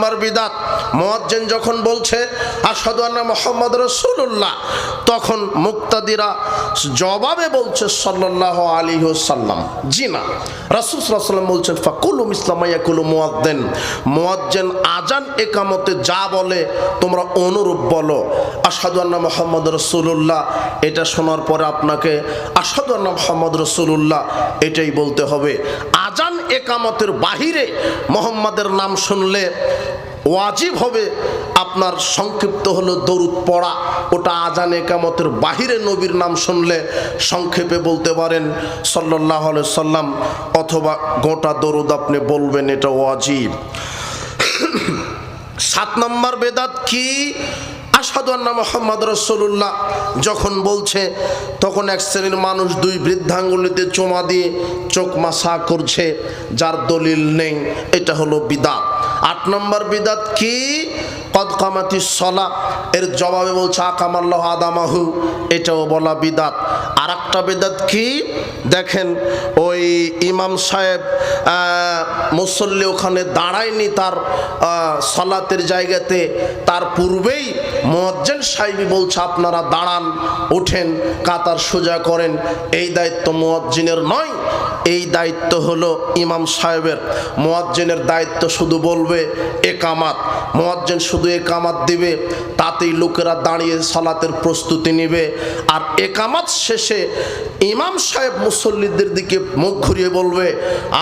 Number বিদাত, মুয়াজ্জিন যখন বলছে আশহাদু আন্না মুহাম্মদ রাসূলুল্লাহ, তখন মুক্তাদিরা জবাবে বলছে সাল্লাল্লাহু আলাইহি ওয়াসাল্লাম। জি না, রাসূল সাল্লাল্লাহু আলাইহি ওয়াসাল্লাম বলছেন ফাকুলু মিসলা মা ইয়াকুলু মুয়াজ্জিন, মুয়াজ্জিন আজান একামতে যা বলে তোমরা অনুরূপ বলো। আশহাদু আন্না মুহাম্মদ রাসূলুল্লাহ, এটা শোনার পরে আপনাকে আশহাদু আন্না মুহাম্মদ রাসূলুল্লাহ এটাই বলতে হবে। আজান একামতের বাহিরে মুহাম্মাদের নাম শুনলে ওয়াজিব হবে আপনার সংক্ষিপ্ত হলো দরুদ পড়া, ওটা আজান একামতের বাহিরে নবীর নাম শুনলে সংক্ষেপে বলতে পারেন সাল্লাল্লাহু আলাইহি সাল্লাম, অথবা গোটা দরুদ আপনি বলবেন, এটা ওয়াজিব। 7 নম্বর বেদাত কি? আশহাদু আন্না মুহাম্মদ রাসূলুল্লাহ যখন বলছে তখন এক শ্রেণীর মানুষ 2 বৃদ্ধাঙ্গুলিতে চুমা দিয়ে চোখ মাসা করছে, যার দলিল নেই, এটা হলো বিদাত। 8 নম্বর বিদাত কি? কদ কামাতিস সালাহ, এর জবাবে বলছে আকামাল্লাহু আদামাহু, এটাও বলা বিদাত। আর একটা বিদাত কি দেখেন, ওই ইমাম সাহেব মুসল্লি ওখানে দাঁড়ায়নি তার সালাতের জায়গাতে, তার পূর্বেই মুয়াজ্জিন সাহেবই বলছে আপনারা দাঁড়ান, ওঠেন, কাতার সোজা করেন। এই দায়িত্ব মুয়াজ্জিনের নয়, এই দায়িত্ব হলো ইমাম সাহেবের। মুয়াজ্জিনের দায়িত্ব শুধু বলবে একামাত, মুয়াজ্জিন শুধু একামাত দিবে, তাতেই লোকেরা দাঁড়িয়ে সালাতের প্রস্তুতি নেবে। আর একামাত শেষে ইমাম সাহেব মুসল্লিদের দিকে মুখ ঘুরিয়ে বলবে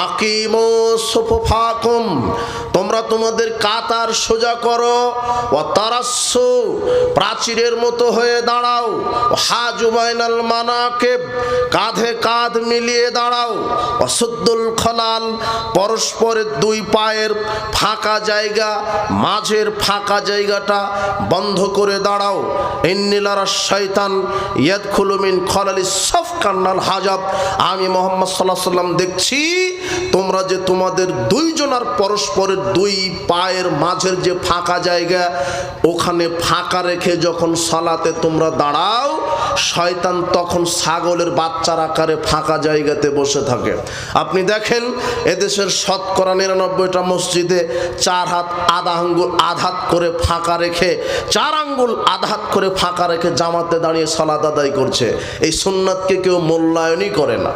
আকিমুস সুফুফাকুম, তোমরা তোমাদের কাতার সোজা করো, ওয়া তারাসসু, প্রাচীরের মতো হয়ে দাঁড়াও, হাজু বাইনাল মানাকিব, কাঁধে কাঁধ মিলিয়ে দাঁড়াও, ওয়াসুদ্দুল খলাল, পরস্পরের 2 পায়ের ফাঁকা জায়গা, মাঝের ফাঁকা জায়গাটা বন্ধ করে দাঁড়াও। ইন্নিলারা শয়তান ইয়াদখুলু মিন খলালিস সাফ কান্নাল হাজাব, আমি মুহাম্মদ সাল্লাল্লাহু আলাইহি ওয়াসাল্লাম দেখছি তোমরা যে তোমাদের 2 জনার পরস্পরের 2 পায়ের মাঝের যে ফাঁকা জায়গা, ওখানে ফাঁকা রেখে যখন সালাতে তোমরা দাঁড়াও, শয়তান তখন ছাগলের বাচ্চার আকারে ফাঁকা জায়গাতে বসে থাকে। আপনি দেখেন এদেশের শতকরা 99টা মসজিদে 4 হাত আধা আঙ্গুল আধাত করে ফাঁকা রেখে, 4 আঙ্গুল আধাত করে ফাঁকা রেখে জামাতে দাঁড়িয়ে সালাত আদায় করছে। এই সুন্নাতকে কেউ মূল্যায়নই করে না।